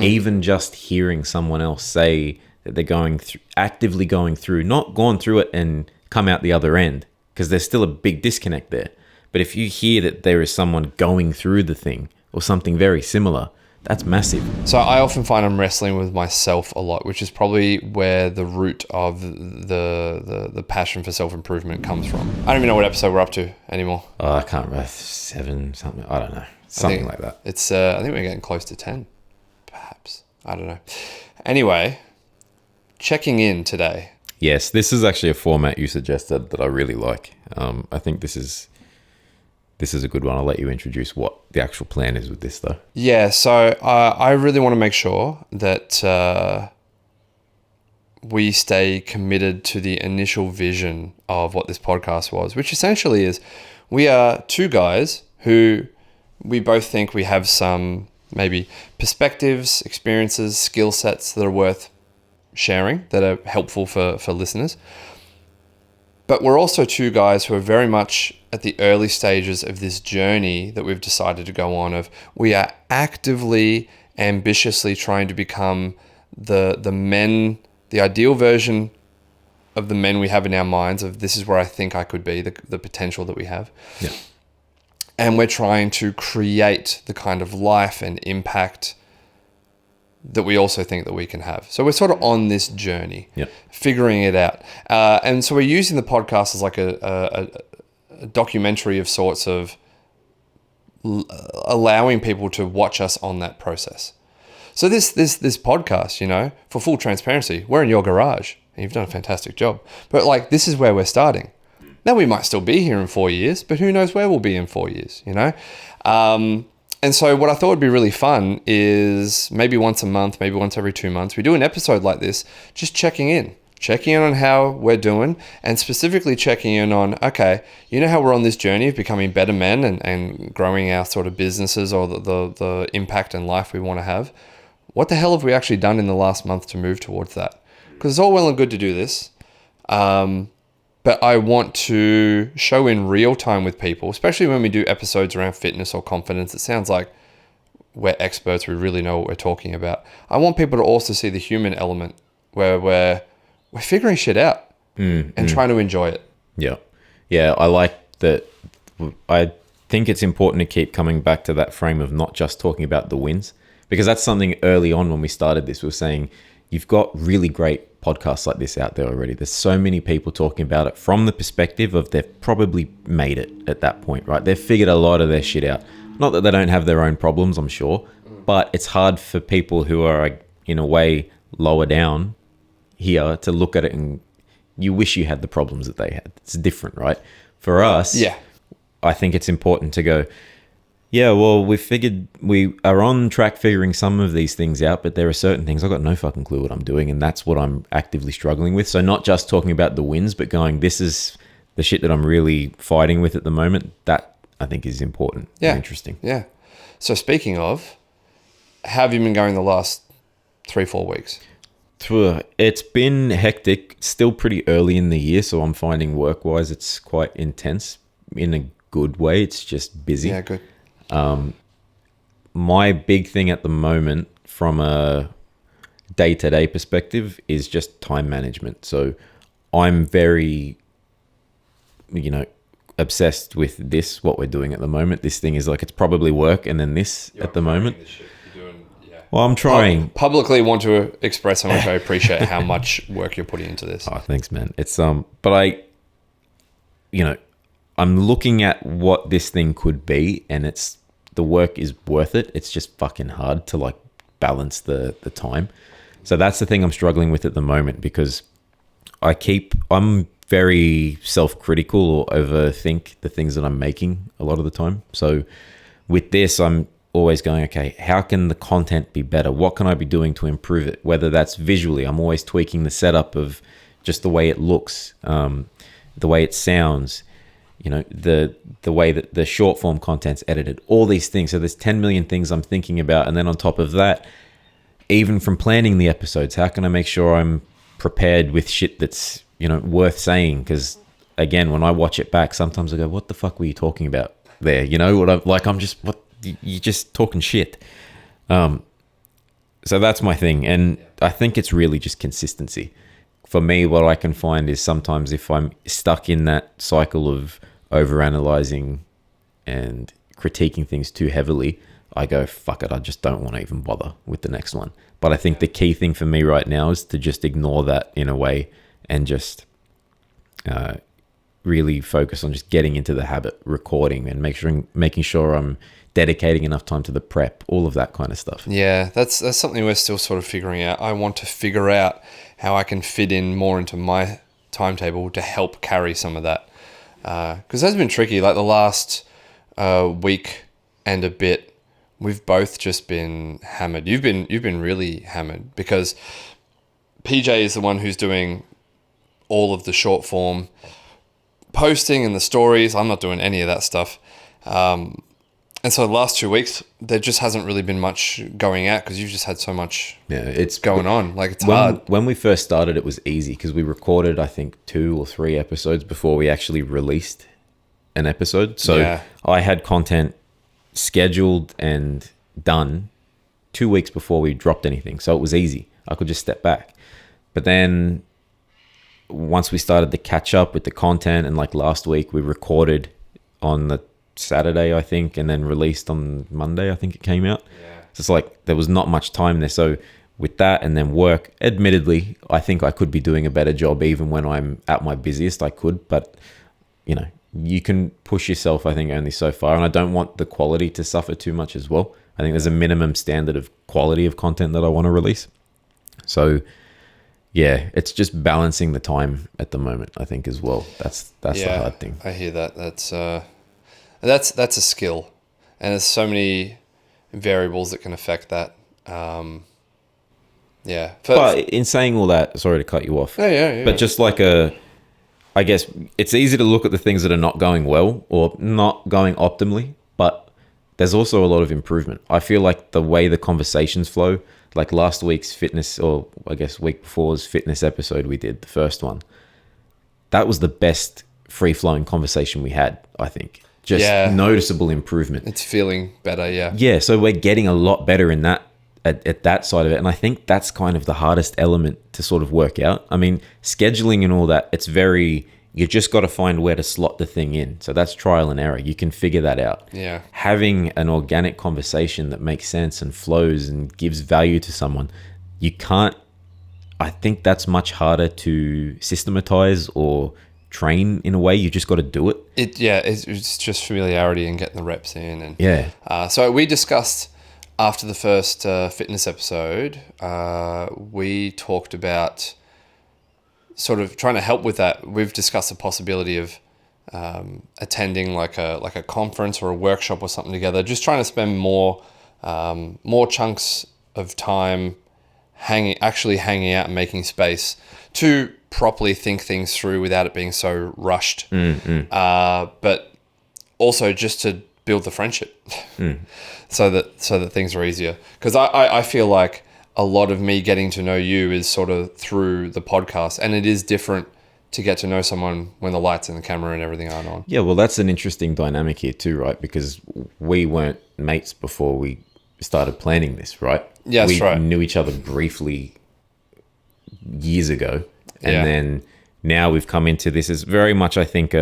Even just hearing someone else say that they're actively going through, not gone through it and come out the other end, because there's still a big disconnect there. But if you hear that there is someone going through the thing or something very similar, that's massive. So I often find I'm wrestling with myself a lot, which is probably where the root of the passion for self-improvement comes from. I don't even know what episode we're up to anymore. Oh, I can't remember. 7 something. I don't know. Something like that. It's. I think we're getting close to 10, perhaps. I don't know. Anyway, checking in today. Yes, this is actually a format you suggested that I really like. I think this is a good one. I'll let you introduce what the actual plan is with this, though. Yeah, so I really want to make sure that we stay committed to the initial vision of what this podcast was, which essentially is we are two guys who we both think we have some maybe perspectives, experiences, skill sets that are worth sharing, that are helpful for listeners. But we're also two guys who are very much at the early stages of this journey that we've decided to go on of we are actively, ambitiously trying to become the men, the ideal version of the men we have in our minds of this is where I think I could be, the potential that we have. Yeah. And we're trying to create the kind of life and impact that we also think that we can have. So we're sort of on this journey, figuring it out. And so we're using the podcast as like a documentary of sorts of allowing people to watch us on that process. So this podcast, you know, for full transparency, we're in your garage and you've done a fantastic job. But like, this is where we're starting. Now we might still be here in 4 years, but who knows where we'll be in 4 years, you know? And so what I thought would be really fun is maybe once a month, maybe once every 2 months, we do an episode like this, just checking in on how we're doing, and specifically checking in on, okay, you know how we're on this journey of becoming better men and growing our sort of businesses or the impact and life we want to have. What the hell have we actually done in the last month to move towards that? Because it's all well and good to do this. But I want to show in real time with people, especially when we do episodes around fitness or confidence. It sounds like we're experts. We really know what we're talking about. I want people to also see the human element where we're figuring shit out and trying to enjoy it. Yeah. Yeah, I like that. I think it's important to keep coming back to that frame of not just talking about the wins, because that's something early on when we started this, we were saying, you've got really great podcasts like this out there already. There's so many people talking about it from the perspective of they've probably made it at that point, right? They've figured a lot of their shit out. Not that they don't have their own problems, I'm sure, but it's hard for people who are in a way lower down here to look at it and you wish you had the problems that they had. It's different, right? For us, I think it's important to go, yeah, well, we figured we are on track figuring some of these things out, but there are certain things I've got no fucking clue what I'm doing, and that's what I'm actively struggling with. So not just talking about the wins, but going, this is the shit that I'm really fighting with at the moment. That I think is important and interesting. Yeah. So speaking of, how have you been going the last 3-4 weeks? It's been hectic, still pretty early in the year, so I'm finding work-wise it's quite intense in a good way. It's just busy. Yeah, good. My big thing at the moment from a day-to-day perspective is just time management. So I'm very, obsessed with this, what we're doing at the moment. This thing is like, it's probably work and then this at the moment. Well, I'm trying. Publicly want to express how much I appreciate how much work you're putting into this. Oh, thanks, man. It's, but I'm looking at what this thing could be, and the work is worth it. It's just fucking hard to like balance the time. So that's the thing I'm struggling with at the moment, because I'm very self-critical or overthink the things that I'm making a lot of the time. So with this, I'm always going, okay, how can the content be better? What can I be doing to improve it? Whether that's visually, I'm always tweaking the setup of just the way it looks, the way it sounds, the way that the short form content's edited, all these things. So there's 10 million things I'm thinking about. And then on top of that, even from planning the episodes, how can I make sure I'm prepared with shit that's, worth saying? Because again, when I watch it back, sometimes I go, what the fuck were you talking about there? You're just talking shit. So that's my thing. And I think it's really just consistency. For me, what I can find is sometimes if I'm stuck in that cycle of overanalyzing and critiquing things too heavily, I go, fuck it, I just don't want to even bother with the next one. But I think the key thing for me right now is to just ignore that in a way and just really focus on just getting into the habit, recording and making sure I'm dedicating enough time to the prep, all of that kind of stuff. Yeah, that's something we're still sort of figuring out. I want to figure out how I can fit in more into my timetable to help carry some of that. Because that's been tricky. Like the last week and a bit, we've both just been hammered. You've been really hammered because PJ is the one who's doing all of the short form posting and the stories. I'm not doing any of that stuff. And so the last 2 weeks, there just hasn't really been much going out because you've just had so much it's going on. Like, it's hard. When we first started, it was easy because we recorded, I think, 2 or 3 episodes before we actually released an episode. So I had content scheduled and done 2 weeks before we dropped anything. So it was easy. I could just step back. But then once we started to catch up with the content, and like last week, we recorded on the Saturday, I think, and then released on Monday, I think it came out. So it's like there was not much time there. So with that and then work, admittedly, I think I could be doing a better job even when I'm at my busiest. I could, but you know, you can push yourself, I think, only so far. And I don't want the quality to suffer too much as well. I think there's a minimum standard of quality of content that I want to release. So yeah, it's just balancing the time at the moment, I think, as well. That's the hard thing. I hear that. That's a skill, and there's so many variables that can affect that. But in saying all that, sorry to cut you off. Yeah. But just like I guess it's easy to look at the things that are not going well or not going optimally, but there's also a lot of improvement. I feel like the way the conversations flow, like last week's fitness, or I guess week before's fitness episode we did, the first one, that was the best free-flowing conversation we had, I think. Just noticeable improvement. It's feeling better, yeah. Yeah, so we're getting a lot better in that at that side of it. And I think that's kind of the hardest element to sort of work out. I mean, scheduling and all that, you just got to find where to slot the thing in. So that's trial and error. You can figure that out. Yeah. Having an organic conversation that makes sense and flows and gives value to someone, I think that's much harder to systematize or train in a way. You just got to do it. It's just familiarity and getting the reps in. And so we discussed after the first fitness episode, we talked about sort of trying to help with that. We've discussed the possibility of attending like a conference or a workshop or something together, just trying to spend more chunks of time actually hanging out and making space to properly think things through without it being so rushed. But also just to build the friendship so that things are easier. Because I feel like a lot of me getting to know you is sort of through the podcast, and it is different to get to know someone when the lights and the camera and everything aren't on. Yeah, well, that's an interesting dynamic here too, right? Because we weren't mates before we started planning this, right? Yeah, that's right. We knew each other briefly years ago, and then now we've come into this as very much, I think,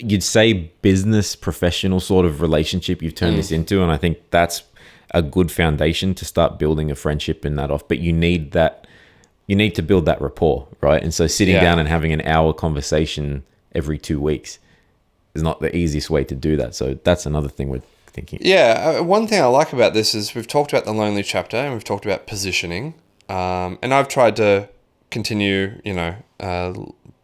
you'd say business professional sort of relationship you've turned this into, and I think that's a good foundation to start building a friendship in that off. But you need to build that rapport, right? And so sitting down and having an hour conversation every 2 weeks is not the easiest way to do that. So that's another thing we're thinking. Yeah, one thing I like about this is we've talked about the lonely chapter and we've talked about positioning, and I've tried to continue,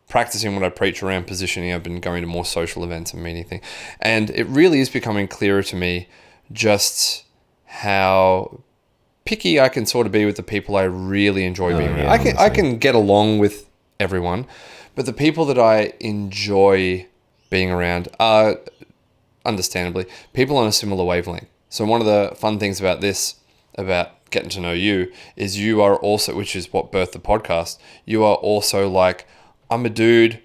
practicing what I preach around positioning. I've been going to more social events and meeting things, and it really is becoming clearer to me just how picky I can sort of be with the people I really enjoy being around. I can get along with everyone, but the people that I enjoy being around are, understandably, people on a similar wavelength. So one of the fun things about this, about getting to know you, is you are also, which is what birthed the podcast, you are also like, I'm a dude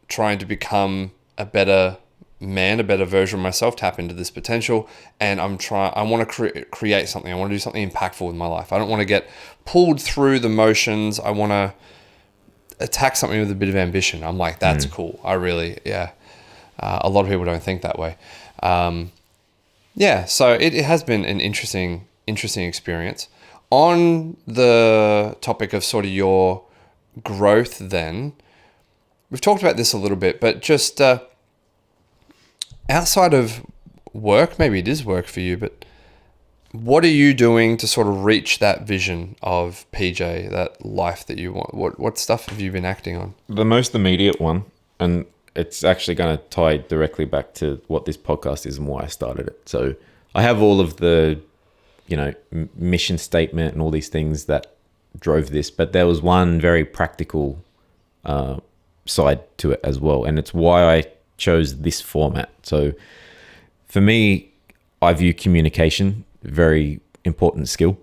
trying to become a better man, a better version of myself, tap into this potential, and I want to create something. I want to do something impactful with my life. I don't want to get pulled through the motions. I want to attack something with a bit of ambition. I'm like, that's cool. I really, a lot of people don't think that way. So it has been an interesting experience. On the topic of sort of your growth then, we've talked about this a little bit, but just outside of work, maybe it is work for you, but what are you doing to sort of reach that vision of PJ, that life that you want? What stuff have you been acting on? The most immediate one, and it's actually going to tie directly back to what this podcast is and why I started it. So I have all of the, mission statement and all these things that drove this, but there was one very practical side to it as well. And it's why I chose this format. So for me, I view communication very important skill,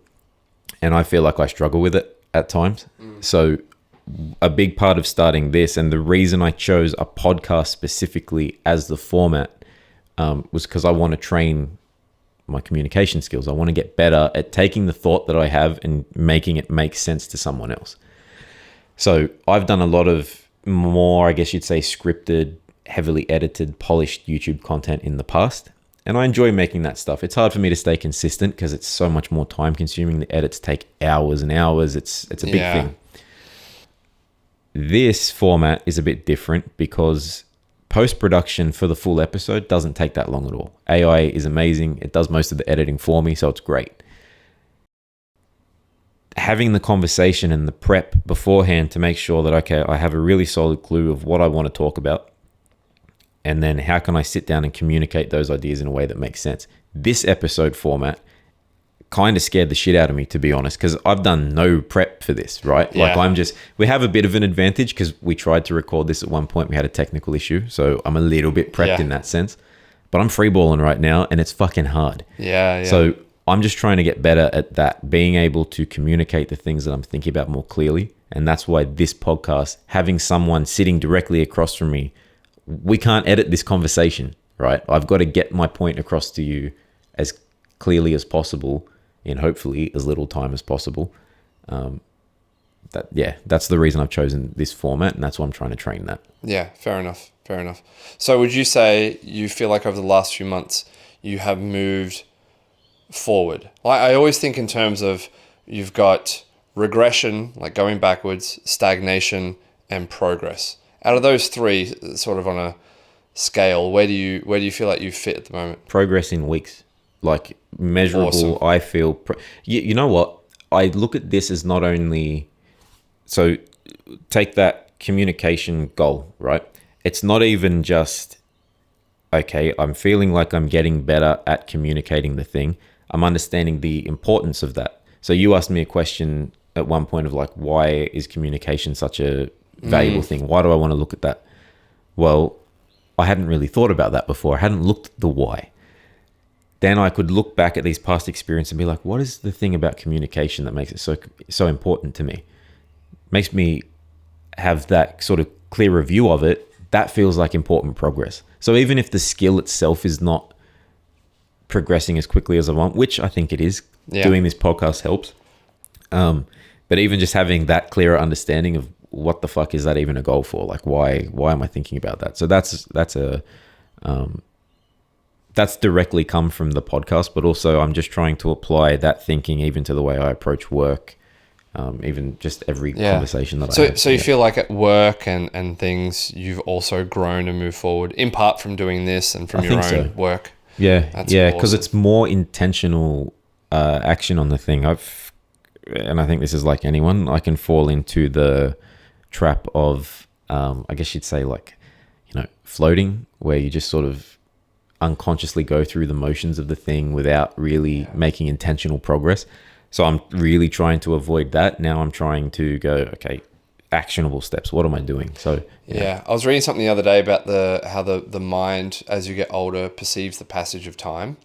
and I feel like I struggle with it at times. So a big part of starting this, and the reason I chose a podcast specifically as the format, was because I want to train my communication skills. I want to get better at taking the thought that I have and making it make sense to someone else. So I've done a lot of more, I guess you'd say, scripted, heavily edited, polished YouTube content in the past. And I enjoy making that stuff. It's hard for me to stay consistent because it's so much more time consuming. The edits take hours and hours. It's a big thing. This format is a bit different because post-production for the full episode doesn't take that long at all. AI is amazing. It does most of the editing for me, so it's great. Having the conversation and the prep beforehand to make sure that, okay, I have a really solid clue of what I want to talk about. And then how can I sit down and communicate those ideas in a way that makes sense? This episode format kind of scared the shit out of me, to be honest, because I've done no prep for this, right? Yeah. Like we have a bit of an advantage because we tried to record this at one point. We had a technical issue. So I'm a little bit prepped in that sense. But I'm freeballing right now and it's fucking hard. Yeah. So I'm just trying to get better at that, being able to communicate the things that I'm thinking about more clearly. And that's why this podcast, having someone sitting directly across from me, we can't edit this conversation, right? I've got to get my point across to you as clearly as possible in hopefully as little time as possible. That's the reason I've chosen this format, and that's why I'm trying to train that. Yeah, fair enough. So would you say you feel like over the last few months you have moved forward? I always think in terms of you've got regression, like going backwards, stagnation, and progress. Out of those three, sort of on a scale, where do you feel like you fit at the moment? Progress in weeks, like measurable. Awesome. I feel. You know what? I look at this as not only. So, take that communication goal, right? It's not even just, okay, I'm feeling like I'm getting better at communicating the thing. I'm understanding the importance of that. So you asked me a question at one point of like, why is communication such a valuable thing? Why do I want to look at that? Well, I hadn't really thought about that before. I hadn't looked at the why. Then I could look back at these past experiences and be like, what is the thing about communication that makes it so important to me? Makes me have that sort of clearer view of it. That feels like important progress. So even if the skill itself is not progressing as quickly as I want, which I think it is, doing this podcast helps. But even just having that clearer understanding of what the fuck is that even a goal for? Like, why am I thinking about that? So that's directly come from the podcast, but also I'm just trying to apply that thinking even to the way I approach work, even just every conversation that I have. So you feel like at work and things, you've also grown and moved forward in part from doing this and from your own work. Yeah. That's Because awesome. it's more intentional action on the thing. And I think this is like anyone, I can fall into the trap of, I guess you'd say like, floating, where you just sort of unconsciously go through the motions of the thing without really making intentional progress. So I'm really trying to avoid that. Now I'm trying to go, okay, actionable steps. What am I doing? So I was reading something the other day about how the mind, as you get older, perceives the passage of time,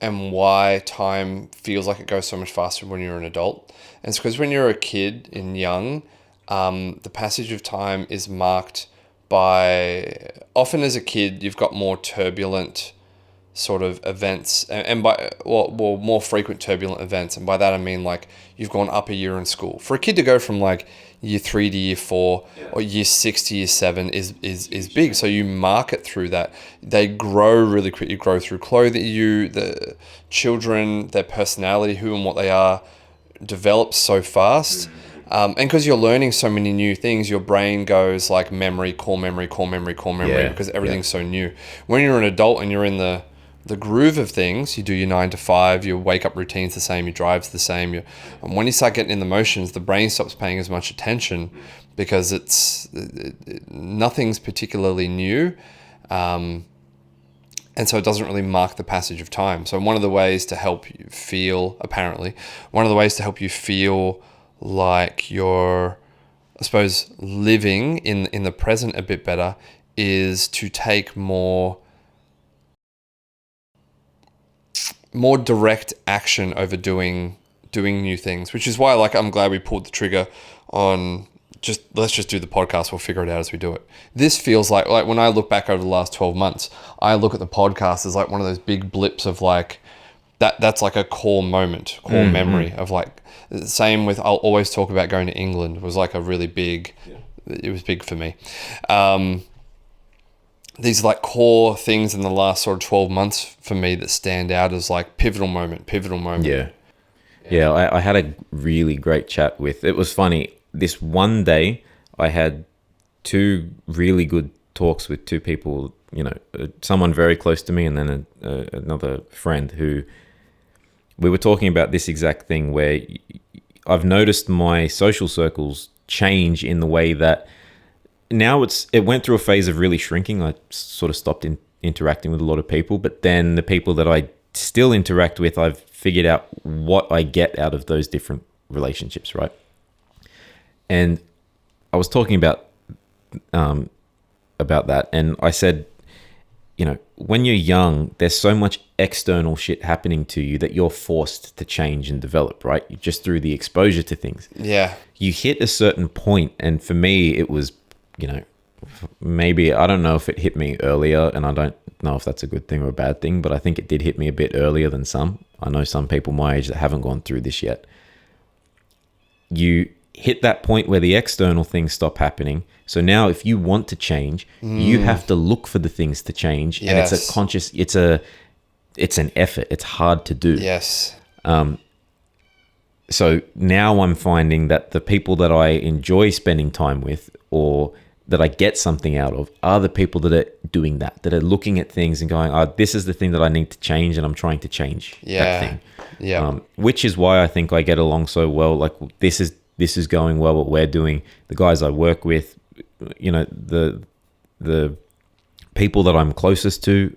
and why time feels like it goes so much faster when you're an adult. And it's because when you're a kid and young, the passage of time is marked often as a kid, you've got more turbulent sort of events and by more frequent turbulent events, and by that I mean like you've gone up a year in school. For a kid to go from like year 3 to year 4 or year 6 to year 7 is big. So you market through that. They grow really quick. You grow through clothing. The children, their personality, who and what they are, develops so fast. And because you're learning so many new things, your brain goes like memory, core memory, because everything's so new. When you're an adult and you're in the groove of things, you do your 9 to 5, your wake up routine's the same, your drive's the same. And when you start getting in the motions, the brain stops paying as much attention because nothing's particularly new. And so it doesn't really mark the passage of time. So one of the ways to help you feel, like you're, I suppose, living in the present a bit better is to take more direct action over doing new things, which is why like I'm glad we pulled the trigger on let's just do the podcast. We'll figure it out as we do it. This feels like when I look back over the last 12 months, I look at the podcast as like one of those big blips of like that's like a core moment, memory of like, same with, I'll always talk about going to England. It was like a really big, it was big for me. These like core things in the last sort of 12 months for me that stand out as like pivotal moment. Yeah, I had a really great chat with, it was funny, this one day I had 2 really good talks with 2 people, someone very close to me and then another friend who, we were talking about this exact thing where I've noticed my social circles change in the way that now it went through a phase of really shrinking. I sort of stopped interacting with a lot of people, but then the people that I still interact with, I've figured out what I get out of those different relationships, right? And I was talking about that, and I said, when you're young, there's so much external shit happening to you that you're forced to change and develop, right? Just through the exposure to things. Yeah. You hit a certain point, and for me, it was, maybe, I don't know if it hit me earlier, and I don't know if that's a good thing or a bad thing, but I think it did hit me a bit earlier than some. I know some people my age that haven't gone through this yet. You hit that point where the external things stop happening. So now if you want to change, you have to look for the things to change. Yes. And it's a conscious, it's an effort. It's hard to do. Yes. So now I'm finding that the people that I enjoy spending time with or that I get something out of are the people that are doing that are looking at things and going, oh, this is the thing that I need to change, and I'm trying to change that thing. Yeah. Which is why I think I get along so well. Like this is going well, what we're doing. The guys I work with, the people that I'm closest to,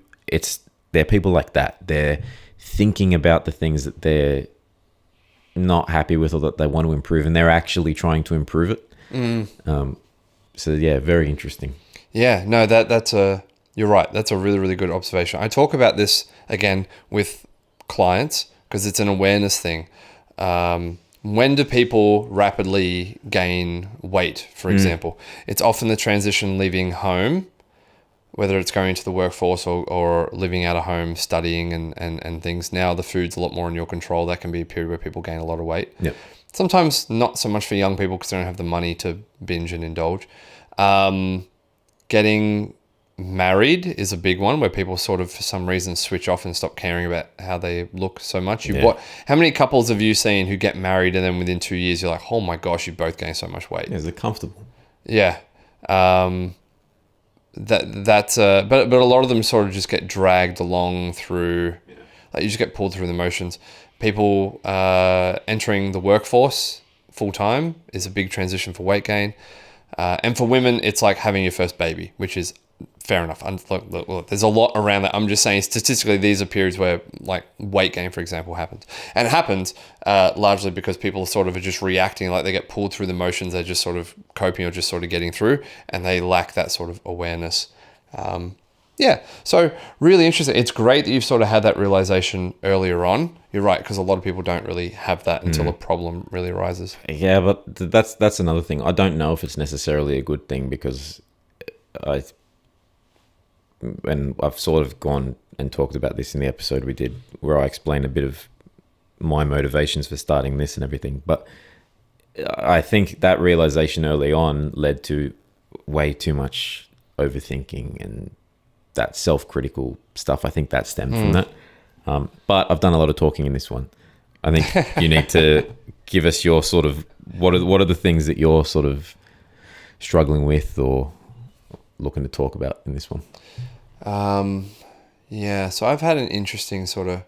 they're people like that. They're thinking about the things that they're not happy with or that they want to improve, and they're actually trying to improve it. So yeah, very interesting. Yeah, no, you're right. That's a really, really good observation. I talk about this again with clients because it's an awareness thing. When do people rapidly gain weight, for example? It's often the transition leaving home, whether it's going to the workforce or living out of home, studying and things. Now the food's a lot more in your control. That can be a period where people gain a lot of weight. Yep. Sometimes not so much for young people because they don't have the money to binge and indulge. Getting married is a big one where people sort of, for some reason, switch off and stop caring about how they look so much. How many couples have you seen who get married and then within 2 years you're like, oh my gosh, you both gained so much weight? Yeah, they're comfortable. Yeah. But a lot of them sort of just get dragged along through, like you just get pulled through the motions. People entering the workforce full time is a big transition for weight gain. And for women, it's like having your first baby, which is fair enough. Look, there's a lot around that. I'm just saying statistically, these are periods where like weight gain, for example, happens. And it happens largely because people sort of are just reacting, like they get pulled through the motions. They're just sort of coping or just sort of getting through, and they lack that sort of awareness. So really interesting. It's great that you've sort of had that realization earlier on. You're right, because a lot of people don't really have that until a problem really arises. Yeah, but that's another thing. I don't know if it's necessarily a good thing because I and I've sort of gone and talked about this in the episode we did where I explain a bit of my motivations for starting this and everything. But I think that realization early on led to way too much overthinking and that self-critical stuff. I think that stemmed from that. But I've done a lot of talking in this one. I think you need to give us your sort of what are the things that you're sort of struggling with or looking to talk about in this one. Yeah, so I've had an interesting sort of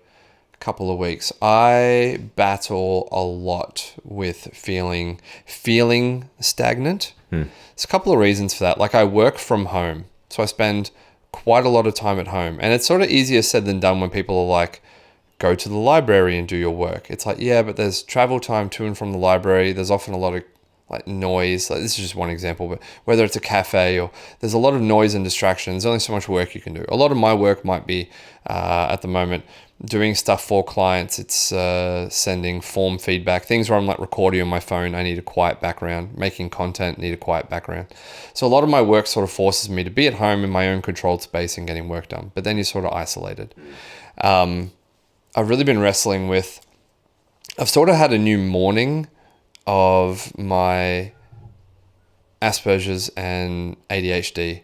couple of weeks. I battle a lot with feeling stagnant. There's a couple of reasons for that. Like I work from home, so I spend quite a lot of time at home, and it's sort of easier said than done when people are like, go to the library and do your work. It's like, yeah, but there's travel time to and from the library. There's often a lot of like noise. Like, this is just one example, but whether it's a cafe or there's a lot of noise and distraction, there's only so much work you can do. A lot of my work might be at the moment doing stuff for clients. It's sending form feedback, things where I'm like recording on my phone. I need a quiet background. Making content, need a quiet background. So a lot of my work sort of forces me to be at home in my own controlled space and getting work done. But then you're sort of isolated. I've really been wrestling with, I've sort of had a new morning of my Asperger's and ADHD,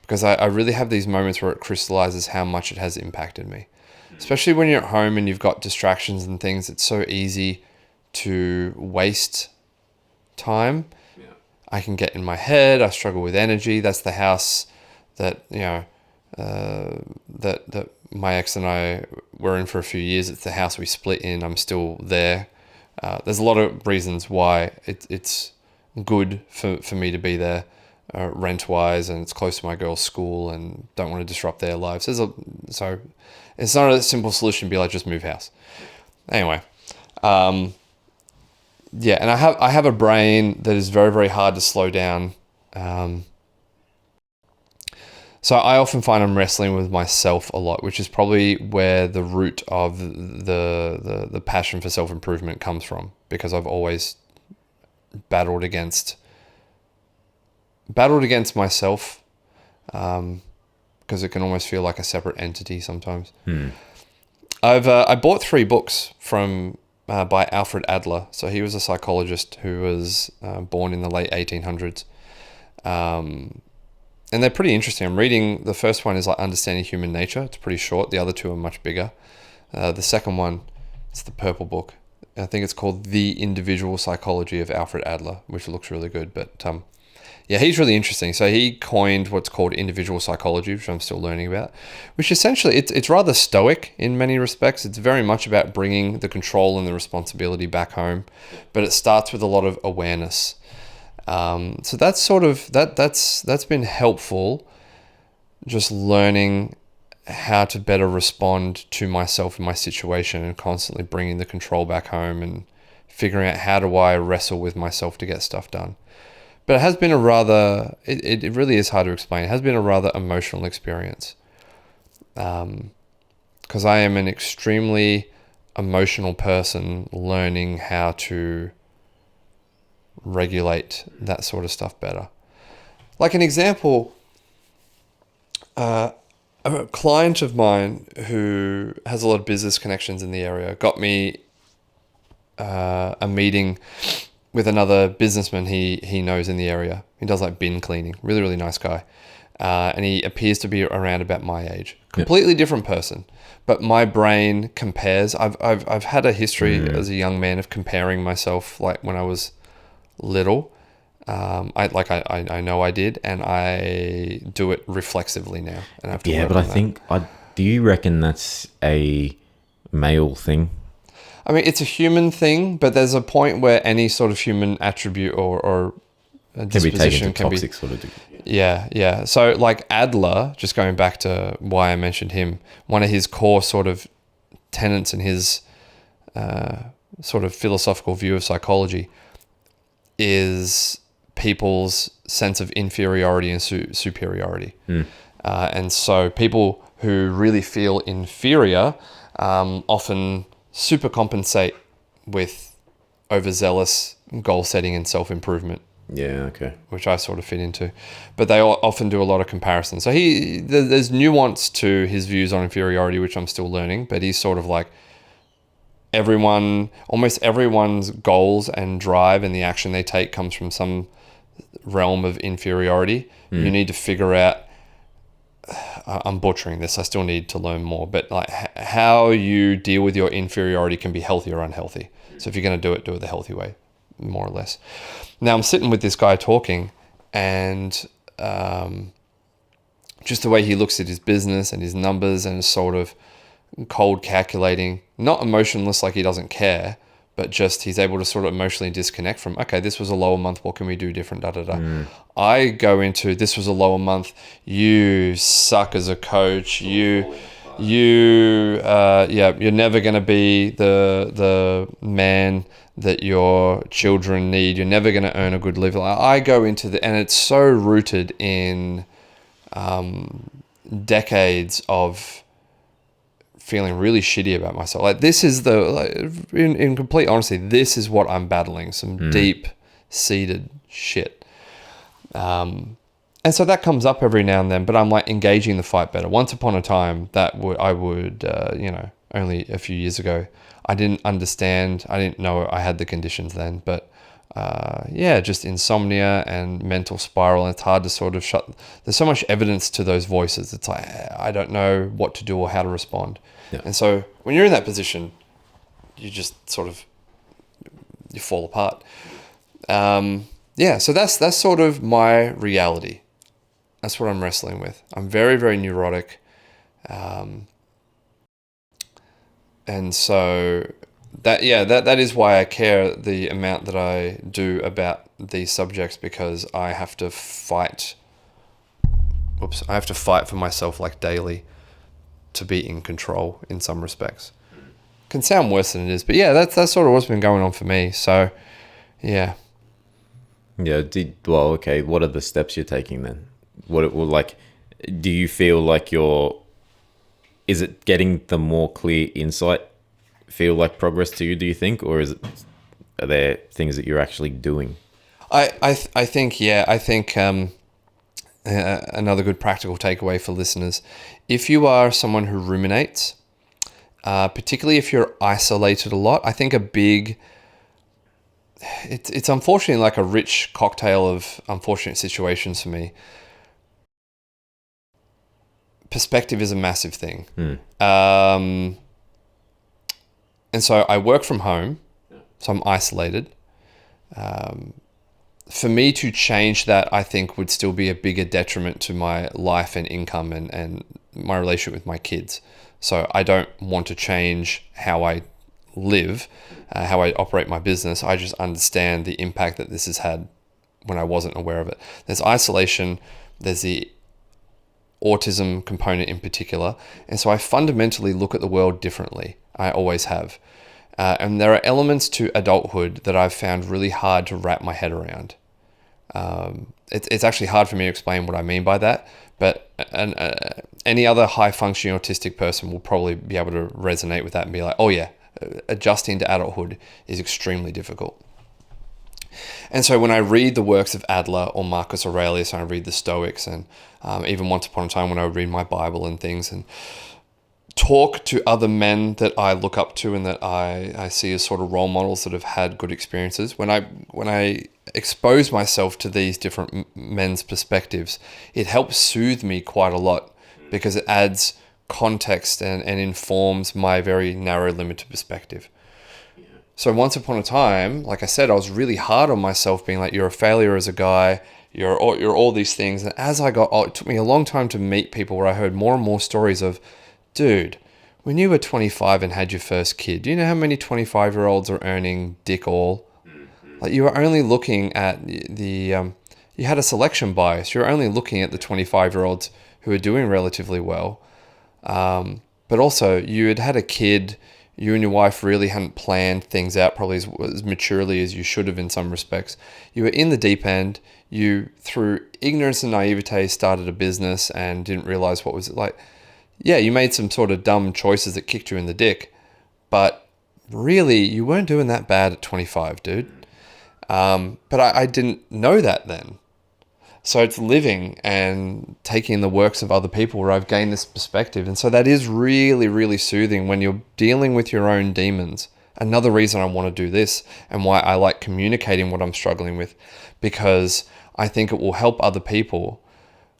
because I really have these moments where it crystallizes how much it has impacted me. Especially when you're at home and you've got distractions and things, it's so easy to waste time. Yeah. I can get in my head. I struggle with energy. That's the house that, that my ex and I were in for a few years. It's the house we split in. I'm still there. There's a lot of reasons why it's good for me to be there, rent-wise, and it's close to my girls' school and don't want to disrupt their lives. So it's not a simple solution to be like, just move house. Anyway, yeah, and I have a brain that is very, very hard to slow down. So I often find I'm wrestling with myself a lot, which is probably where the root of the passion for self-improvement comes from, because I've always battled against myself, because it can almost feel like a separate entity sometimes. I bought 3 books from by Alfred Adler. So he was a psychologist who was born in the late 1800s. And they're pretty interesting. I'm reading, the first one is like Understanding Human Nature. It's pretty short. The other 2 are much bigger. The second one, it's the purple book. I think it's called The Individual Psychology of Alfred Adler, which looks really good. But yeah, he's really interesting. So he coined what's called individual psychology, which I'm still learning about, which essentially, it's rather stoic in many respects. It's very much about bringing the control and the responsibility back home, but it starts with a lot of awareness. So that's sort of, that's been helpful, just learning how to better respond to myself and my situation, and constantly bringing the control back home and figuring out how do I wrestle with myself to get stuff done. But it has been a rather, it really is hard to explain. It has been a rather emotional experience, because I am an extremely emotional person learning how to regulate that sort of stuff better. Like an example, a client of mine who has a lot of business connections in the area got me a meeting with another businessman he knows in the area. He does like bin cleaning. Really, really nice guy. And he appears to be around about my age. Completely different person. But my brain compares. I've had a history as a young man of comparing myself, like when I was little. I know I did, and I do it reflexively now. And I have to work but on I think, do you reckon that's a male thing? I mean, it's a human thing, but there's a point where any sort of human attribute or a disposition can be taken to toxic sort of degree. Yeah. So like Adler, just going back to why I mentioned him, one of his core sort of tenets in his sort of philosophical view of psychology is people's sense of inferiority and superiority. And so people who really feel inferior often supercompensate with overzealous goal setting and self-improvement Yeah. Okay. which I sort of fit into, but they often do a lot of comparisons. So there's nuance to his views on inferiority, which I'm still learning, but he's sort of like almost everyone's goals and drive and the action they take comes from some realm of inferiority. You need to figure out, I'm butchering this, I still need to learn more, but like how you deal with your inferiority can be healthy or unhealthy. So if you're going to do it the healthy way, more or less. Now I'm sitting with this guy talking, and just the way he looks at his business and his numbers and is sort of cold calculating, not emotionless like he doesn't care, but just he's able to sort of emotionally disconnect from, okay, this was a lower month, what can we do different, I go into, this was a lower month, you suck as a coach, you're never going to be the man that your children need, you're never going to earn a good living. I go into and it's so rooted in decades of feeling really shitty about myself. Like this is in complete honesty, this is what I'm battling, some deep seated shit. And so that comes up every now and then, but I'm like engaging the fight better. Once upon a time I would only a few years ago, I didn't understand. I didn't know I had the conditions then, but just insomnia and mental spiral. And it's hard to sort of there's so much evidence to those voices. It's like, I don't know what to do or how to respond. Yeah. And so when you're in that position, you just sort of, you fall apart. So that's sort of my reality. That's what I'm wrestling with. I'm very, very neurotic. And so that is why I care the amount that I do about these subjects, because I have to fight for myself like daily to be in control in some respects. Can sound worse than it is, but yeah, that's sort of what's been going on for me. So yeah. Yeah. Okay. What are the steps you're taking then? Do you feel like is it getting the more clear insight feel like progress to you, do you think? Or are there things that you're actually doing? I think another good practical takeaway for listeners, if you are someone who ruminates, particularly if you're isolated a lot, I think it's unfortunately like a rich cocktail of unfortunate situations for me. Perspective is a massive thing. And so I work from home, so I'm isolated. For me to change that, I think would still be a bigger detriment to my life and income and my relationship with my kids. So I don't want to change how I live, how I operate my business. I just understand the impact that this has had when I wasn't aware of it. There's isolation, there's the autism component in particular. And so I fundamentally look at the world differently. I always have. And there are elements to adulthood that I've found really hard to wrap my head around. It's actually hard for me to explain what I mean by that, but any other high-functioning autistic person will probably be able to resonate with that and be like, oh yeah, adjusting to adulthood is extremely difficult. And so when I read the works of Adler or Marcus Aurelius, and I read the Stoics, and even once upon a time when I would read my Bible and things, and talk to other men that I look up to and that I see as sort of role models that have had good experiences, when I expose myself to these different men's perspectives, it helps soothe me quite a lot, because it adds context and informs my very narrow, limited perspective. So once upon a time, like I said, I was really hard on myself, being like, you're a failure as a guy, you're all these things. And as it took me a long time to meet people where I heard more and more stories of, dude, when you were 25 and had your first kid, do you know how many 25-year-olds are earning dick all? Like, you were only looking at you had a selection bias. You're only looking at the 25-year-olds who are doing relatively well. But also, you had a kid. You and your wife really hadn't planned things out probably as maturely as you should have in some respects. You were in the deep end. You, through ignorance and naivete, started a business and didn't realize what was like. Yeah, you made some sort of dumb choices that kicked you in the dick, but really, you weren't doing that bad at 25, dude. But I didn't know that then. So it's living and taking the works of other people where I've gained this perspective. And so that is really, really soothing when you're dealing with your own demons. Another reason I want to do this and why I like communicating what I'm struggling with, because I think it will help other people.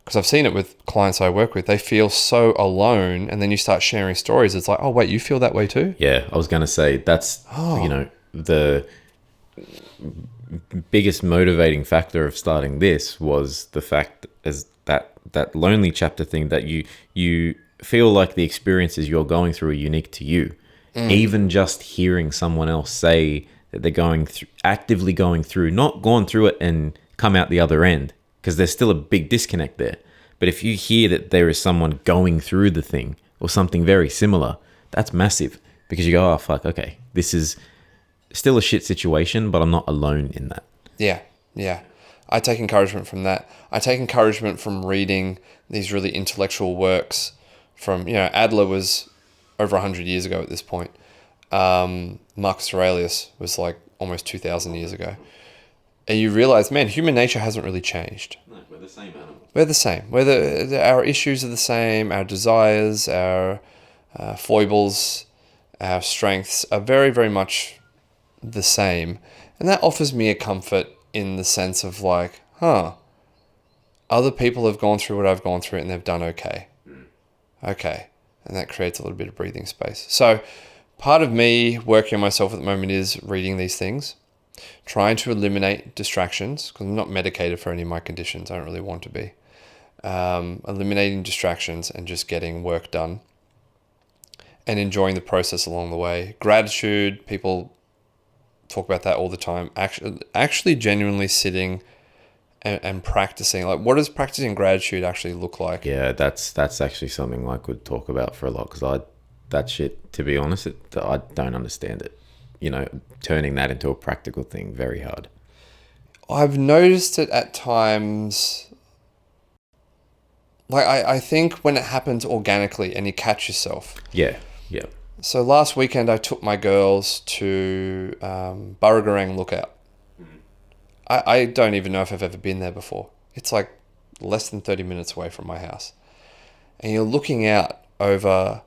Because I've seen it with clients I work with. They feel so alone, and then you start sharing stories. It's like, oh, wait, you feel that way too? Yeah, I was going to say that's, the biggest motivating factor of starting this was the fact as that lonely chapter thing, that you feel like the experiences you're going through are unique to you. Even just hearing someone else say that they're actively going through, not gone through it and come out the other end, because there's still a big disconnect there. But if you hear that there is someone going through the thing or something very similar, that's massive, because you go, oh fuck, okay, this is still a shit situation, but I'm not alone in that. Yeah. I take encouragement from that. I take encouragement from reading these really intellectual works from, Adler was over 100 years ago at this point. Marcus Aurelius was like almost 2,000 years ago. And you realize, man, human nature hasn't really changed. No, we're the same animal. We're the same. Our issues are the same. Our desires, our foibles, our strengths are very, very much the same. And that offers me a comfort in the sense of like, other people have gone through what I've gone through and they've done okay. Okay. And that creates a little bit of breathing space. So part of me working on myself at the moment is reading these things, trying to eliminate distractions, because I'm not medicated for any of my conditions. I don't really want to be. Eliminating distractions and just getting work done and enjoying the process along the way. Gratitude, people talk about that all the time. Actually genuinely sitting and practicing. Like, what does practicing gratitude actually look like? Yeah, that's actually something I could talk about for a lot, because that shit, to be honest, I don't understand it. Turning that into a practical thing, very hard. I've noticed it at times. Like, I think when it happens organically and you catch yourself. Yeah. So last weekend I took my girls to Burragarang Lookout. I don't even know if I've ever been there before. It's like less than 30 minutes away from my house. And you're looking out over...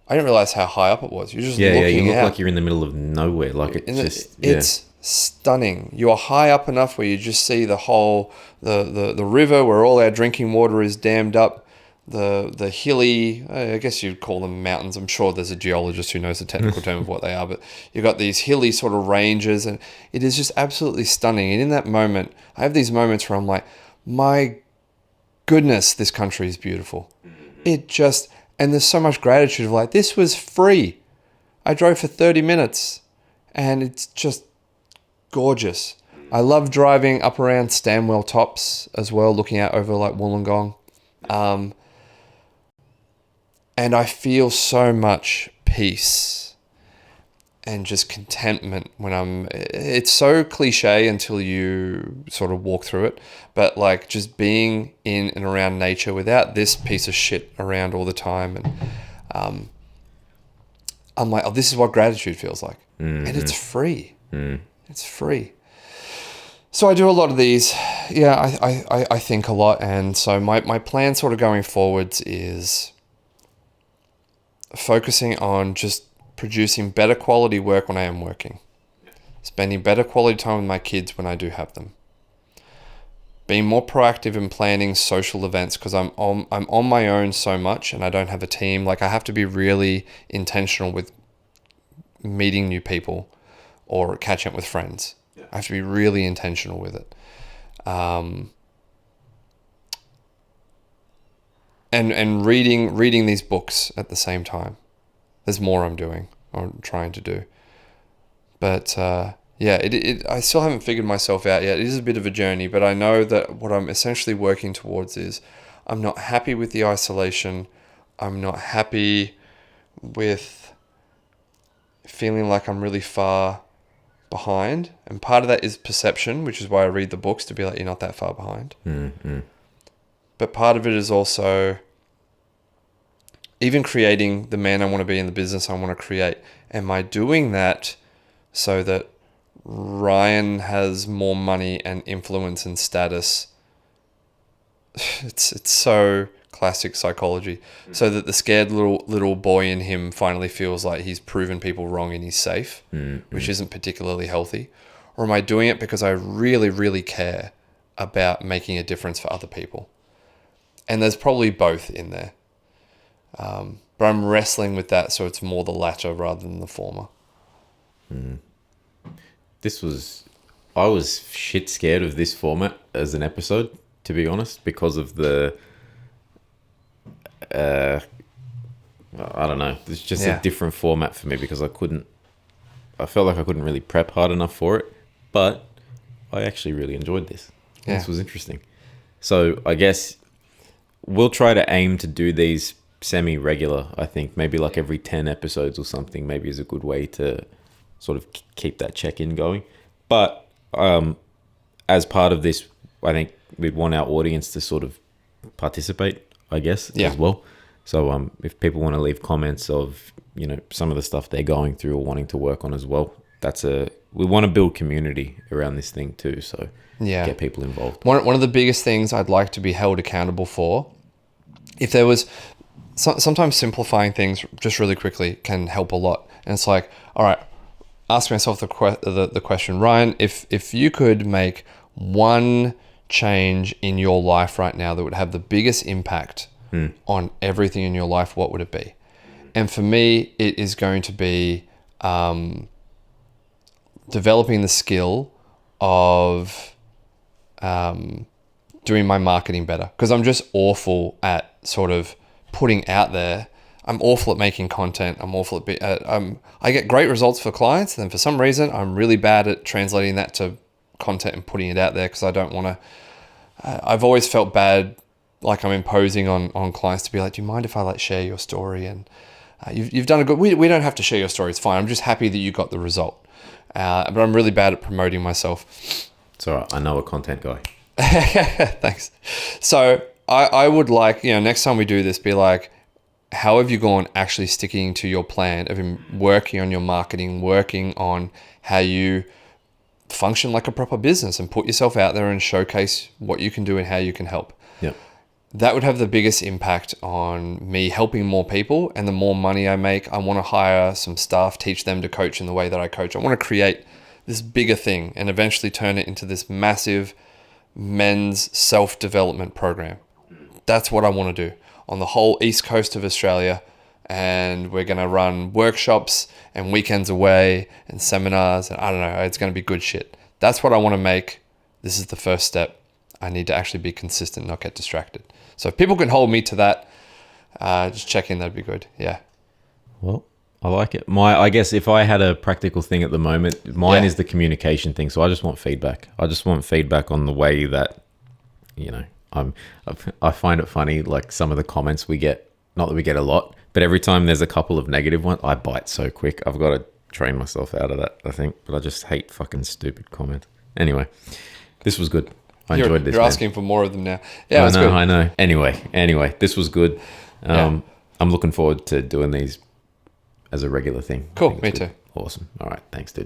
I didn't realize how high up it was. You're just looking out. Yeah, you look like you're in the middle of nowhere. Like It's stunning. You're high up enough where you just see the whole... The river where all our drinking water is dammed up. The hilly... I guess you'd call them mountains. I'm sure there's a geologist who knows the technical term of what they are. But you've got these hilly sort of ranges. And it is just absolutely stunning. And in that moment, I have these moments where I'm like, my goodness, this country is beautiful. It just... And there's so much gratitude of like, this was free. I drove for 30 minutes and it's just gorgeous. I love driving up around Stanwell Tops as well, looking out over like Wollongong. And I feel so much peace and just contentment when it's so cliche until you sort of walk through it, but like just being in and around nature without this piece of shit around all the time. And I'm like, oh, this is what gratitude feels like. And it's free. It's free. So I do a lot of these. Yeah, I think a lot. And so my plan sort of going forwards is focusing on just producing better quality work when I am working. Spending better quality time with my kids when I do have them. Being more proactive in planning social events, because I'm on my own so much and I don't have a team. Like, I have to be really intentional with meeting new people or catching up with friends. Yeah. I have to be really intentional with it. And reading these books at the same time. There's more I'm doing or trying to do. But I still haven't figured myself out yet. It is a bit of a journey, but I know that what I'm essentially working towards is I'm not happy with the isolation. I'm not happy with feeling like I'm really far behind. And part of that is perception, which is why I read the books, to be like, you're not that far behind. Mm-hmm. But part of it is also even creating the man I want to be in the business I want to create. Am I doing that so that Ryan has more money and influence and status. It's so classic psychology. So that the scared little boy in him finally feels like he's proven people wrong and he's safe, which isn't particularly healthy. Or am I doing it because I really, really care about making a difference for other people? And there's probably both in there. But I'm wrestling with that, so it's more the latter rather than the former. I was shit scared of this format as an episode, to be honest, because of the, I don't know, it's just a different format for me because I felt like I couldn't really prep hard enough for it, but I actually really enjoyed this. Yeah. This was interesting. So I guess we'll try to aim to do these semi-regular, I think. Maybe like every 10 episodes or something maybe is a good way to sort of keep that check-in going. But as part of this, I think we'd want our audience to sort of participate, I guess, as well. So if people want to leave comments of, you know, some of the stuff they're going through or wanting to work on as well, we want to build community around this thing too. So get people involved. One of the biggest things I'd like to be held accountable for, if there was sometimes simplifying things just really quickly can help a lot. And it's like, all right, ask myself the question, Ryan, if you could make one change in your life right now that would have the biggest impact on everything in your life, what would it be? And for me, it is going to be developing the skill of doing my marketing better, because I'm just awful at sort of putting out there. I'm awful at making content. I'm awful at I get great results for clients, and then for some reason I'm really bad at translating that to content and putting it out there, because I don't want to. I've always felt bad, like I'm imposing on clients to be like, do you mind if I like share your story? And you've done a good. We don't have to share your story. It's fine. I'm just happy that you got the result. But I'm really bad at promoting myself. It's all right. I know a content guy. Thanks. So I would like, next time we do this, be like, how have you gone actually sticking to your plan of working on your marketing, working on how you function like a proper business and put yourself out there and showcase what you can do and how you can help. Yeah. That would have the biggest impact on me helping more people. And the more money I make, I want to hire some staff, teach them to coach in the way that I coach. I want to create this bigger thing and eventually turn it into this massive men's self-development program. That's what I want to do on the whole east coast of Australia. And we're going to run workshops and weekends away and seminars. And I don't know, it's going to be good shit. That's what I want to make. This is the first step. I need to actually be consistent, not get distracted. So if people can hold me to that, just check in, that'd be good. Yeah. Well, I like it. I guess if I had a practical thing at the moment, mine is the communication thing. So I just want feedback. I just want feedback on the way that, I find it funny, like some of the comments we get, not that we get a lot, but every time there's a couple of negative ones, I bite so quick. I've got to train myself out of that, I think. But I just hate fucking stupid comments. Anyway, this was good. I enjoyed this. You're asking for more of them now. Yeah, I know. Anyway, this was good. I'm looking forward to doing these as a regular thing. Cool, me too. Awesome. All right, thanks, dude.